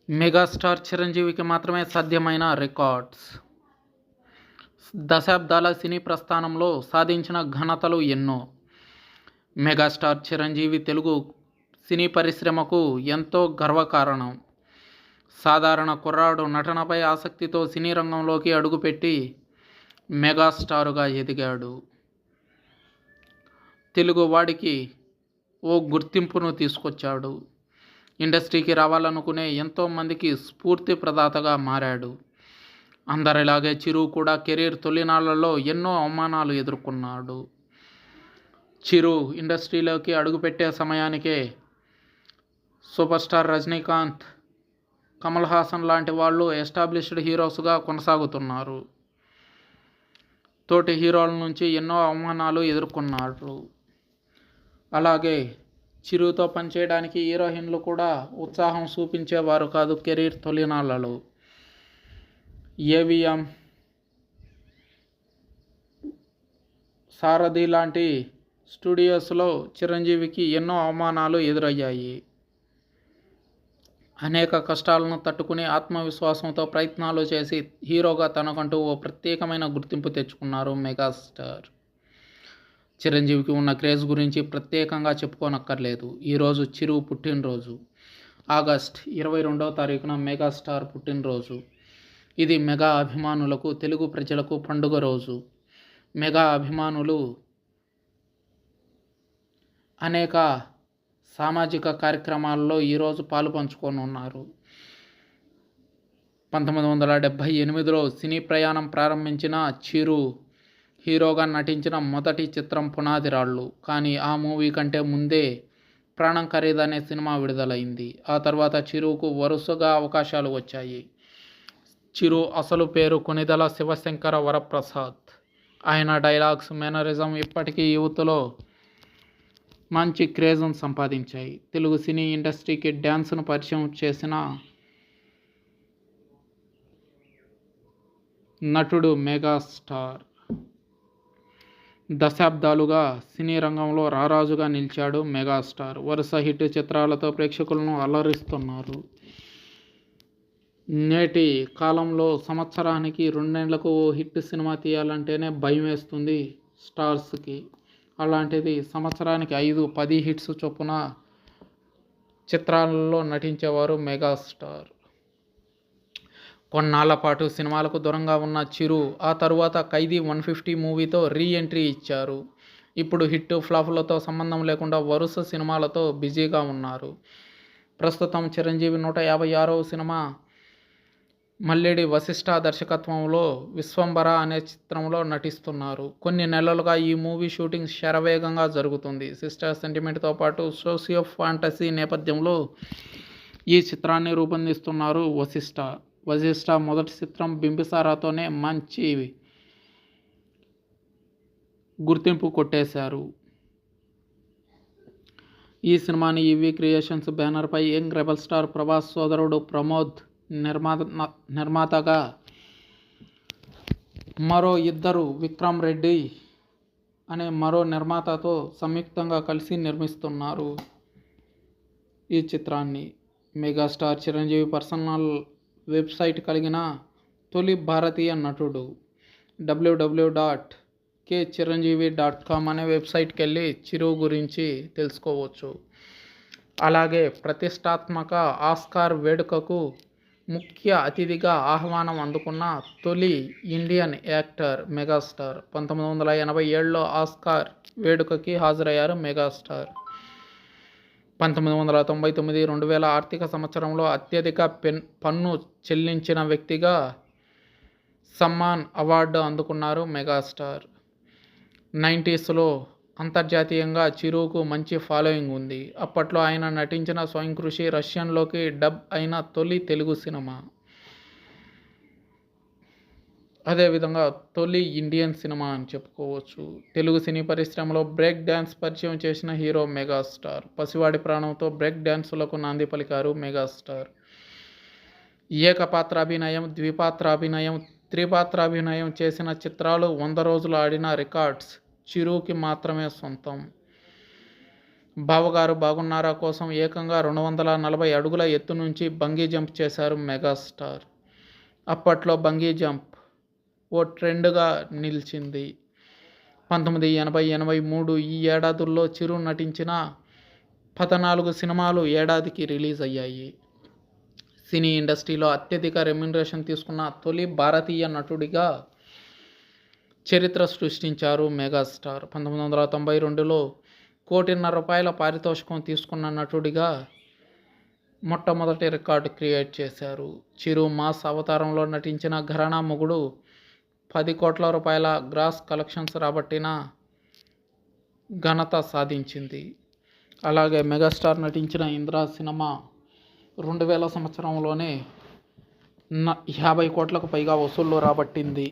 Megastar చిరంజీవికి మాత్రమే సాధ్యమైన రికార్డ్స్. దశాబ్దాల సినీ ప్రస్థానంలో సాధించిన ఘనతలు ఎన్నో. మెగాస్టార్ చిరంజీవి తెలుగు సినీ పరిశ్రమకు ఎంతో గర్వకారణం. సాధారణ కుర్రాడు నటనపై ఆసక్తితో సినీ రంగంలోకి అడుగుపెట్టి మెగాస్టారుగా ఎదిగాడు. తెలుగువాడికి ఓ గుర్తింపును తీసుకొచ్చాడు. ఇండస్ట్రీకి రావాలనుకునే ఎంతోమందికి స్ఫూర్తి ప్రదాతగా మారాడు. అందరిలాగే చిరు కూడా కెరీర్ తొలినాళ్లలో ఎన్నో అవమానాలు ఎదుర్కొన్నాడు. చిరు ఇండస్ట్రీలోకి అడుగుపెట్టే సమయానికే సూపర్ స్టార్ రజనీకాంత్, కమల్ హాసన్ లాంటి వాళ్ళు ఎస్టాబ్లిష్డ్ హీరోస్గా కొనసాగుతున్నారు. తోటి హీరోల నుంచి ఎన్నో అవమానాలు ఎదుర్కొన్నారు. అలాగే చిరుతో పనిచేయడానికి హీరోయిన్లు కూడా ఉత్సాహం చూపించేవారు కాదు కెరీర్ తొలినాళ్లలో. ఏవిఎం, సారథి లాంటి స్టూడియోస్లో చిరంజీవికి ఎన్నో అవమానాలు ఎదురయ్యాయి. అనేక కష్టాలను తట్టుకుని ఆత్మవిశ్వాసంతో ప్రయత్నాలు చేసి హీరోగా తనకంటూ ఓ ప్రత్యేకమైన గుర్తింపు తెచ్చుకున్నారు మెగాస్టార్. చిరంజీవికి ఉన్న క్రేజ్ గురించి ప్రత్యేకంగా చెప్పుకోనక్కర్లేదు. ఈరోజు చిరు పుట్టినరోజు. ఆగస్ట్ 22వ తారీఖున మెగాస్టార్ పుట్టినరోజు. ఇది మెగా అభిమానులకు, తెలుగు ప్రజలకు పండుగ రోజు. మెగా అభిమానులు అనేక సామాజిక కార్యక్రమాల్లో ఈరోజు పాలు పంచుకోనున్నారు. 1978లో సినీ ప్రయాణం ప్రారంభించిన చిరు హీరోగా నటించిన మొదటి చిత్రం పునాదిరాళ్ళు. కానీ ఆ మూవీ కంటే ముందే ప్రాణం ఖరీదనే సినిమా విడుదలైంది. ఆ తర్వాత చిరుకు వరుసగా అవకాశాలు వచ్చాయి. చిరు అసలు పేరు కొనిదెల శివశంకర వరప్రసాద్. ఆయన డైలాగ్స్, మేనరిజం ఇప్పటికీ యూత్లో మంచి క్రేజ్ను సంపాదించాయి. తెలుగు సినీ ఇండస్ట్రీకి డ్యాన్స్ను పరిచయం చేసిన నటుడు మెగాస్టార్. దశాబ్దాలుగా సినీ రంగంలో రారాజుగా నిలిచాడు మెగాస్టార్. వరుస హిట్ చిత్రాలతో ప్రేక్షకులను అలరిస్తున్నారు. నేటి కాలంలో సంవత్సరానికి 2 ఏళ్లకు ఓ హిట్ సినిమా తీయాలంటేనే భయం వేస్తుంది స్టార్స్కి. అలాంటిది సంవత్సరానికి 5-10 హిట్స్ చొప్పున చిత్రాలలో నటించేవారు మెగాస్టార్. కొన్నాళ్ల పాటు సినిమాలకు దూరంగా ఉన్న చిరు ఆ తరువాత ఖైదీ 150 మూవీతో రీ ఎంట్రీ ఇచ్చారు. ఇప్పుడు హిట్ ఫ్లాపులతో సంబంధం లేకుండా వరుస సినిమాలతో బిజీగా ఉన్నారు. ప్రస్తుతం చిరంజీవి 156వ సినిమా మల్లేడి వశిష్ఠ దర్శకత్వంలో విశ్వంబర అనే చిత్రంలో నటిస్తున్నారు. కొన్ని నెలలుగా ఈ మూవీ షూటింగ్ శరవేగంగా జరుగుతుంది. సిస్టర్ సెంటిమెంట్తో పాటు సోషియో ఫాంటసీ నేపథ్యంలో ఈ చిత్రాన్ని రూపొందిస్తున్నారు వశిష్ఠ మొదటి చిత్రం బింబిసారాతోనే మంచి గుర్తింపు కొట్టేశారు. ఈ సినిమాని ఈవీ క్రియేషన్స్ బ్యానర్పై యంగ్ రెబల్ స్టార్ ప్రభాస్ సోదరుడు ప్రమోద్ నిర్మాతగా, మరో ఇద్దరు విక్రమ్ రెడ్డి అనే మరో నిర్మాతతో సంయుక్తంగా కలిసి నిర్మిస్తున్నారు ఈ చిత్రాన్ని. మెగాస్టార్ చిరంజీవి పర్సనల్ వెబ్సైట్ కలిగిన తొలి భారతీయ నటుడు. www.kchiranjeevi.com అనే వెబ్సైట్కి వెళ్ళి చిరు గురించి తెలుసుకోవచ్చు. అలాగే ప్రతిష్టాత్మక ఆస్కార్ వేడుకకు ముఖ్య అతిథిగా ఆహ్వానం అందుకున్న తొలి ఇండియన్ యాక్టర్ మెగాస్టార్. 1987లో ఆస్కార్ వేడుకకి హాజరయ్యారు మెగాస్టార్. 1999-2000 ఆర్థిక సంవత్సరంలో అత్యధిక పన్ను చెల్లించిన వ్యక్తిగా సమ్మాన్ అవార్డు అందుకున్నారు మెగాస్టార్. 90sలో అంతర్జాతీయంగా చిరుకు మంచి ఫాలోయింగ్ ఉంది. అప్పట్లో ఆయన నటించిన స్వయంకృషి రష్యన్లోకి డబ్ అయిన తొలి తెలుగు సినిమా. అదేవిధంగా తొలి ఇండియన్ సినిమా అని చెప్పుకోవచ్చు. తెలుగు సినీ పరిశ్రమలో బ్రేక్ డ్యాన్స్ పరిచయం చేసిన హీరో మెగాస్టార్. పసివాడి ప్రాణంతో బ్రేక్ డ్యాన్సులకు నాంది పలికారు మెగాస్టార్. ఏకపాత్రాభినయం, ద్విపాత్రాభినయం, త్రిపాత్రాభినయం చేసిన చిత్రాలు 100 రోజులు ఆడిన రికార్డ్స్ చిరుకి మాత్రమే సొంతం. బావగారు బాగున్నారా కోసం ఏకంగా 240 అడుగుల ఎత్తు నుంచి బంగీ జంప్ చేశారు మెగాస్టార్. అప్పట్లో బంగీ జంప్ ఓ ట్రెండ్గా నిలిచింది. 1980, 83 ఈ ఏడాదుల్లో చిరు నటించిన 14 సినిమాలు ఏడాదికి రిలీజ్ అయ్యాయి. సినీ ఇండస్ట్రీలో అత్యధిక రెమ్యునరేషన్ తీసుకున్న తొలి భారతీయ నటుడిగా చరిత్ర సృష్టించారు మెగాస్టార్. 1992లో ₹1.5 కోటి పారితోషికం తీసుకున్న నటుడిగా మొట్టమొదటి రికార్డు క్రియేట్ చేశారు. చిరు మాస్ అవతారంలో నటించిన ఘరానా మొగుడు ₹10 కోట్ల గ్రాస్ కలెక్షన్స్ రాబట్టిన ఘనత సాధించింది. అలాగే మెగాస్టార్ నటించిన ఇంద్ర సినిమా 2000 సంవత్సరంలోనే 50 కోట్లకు పైగా వసూళ్లు రాబట్టింది.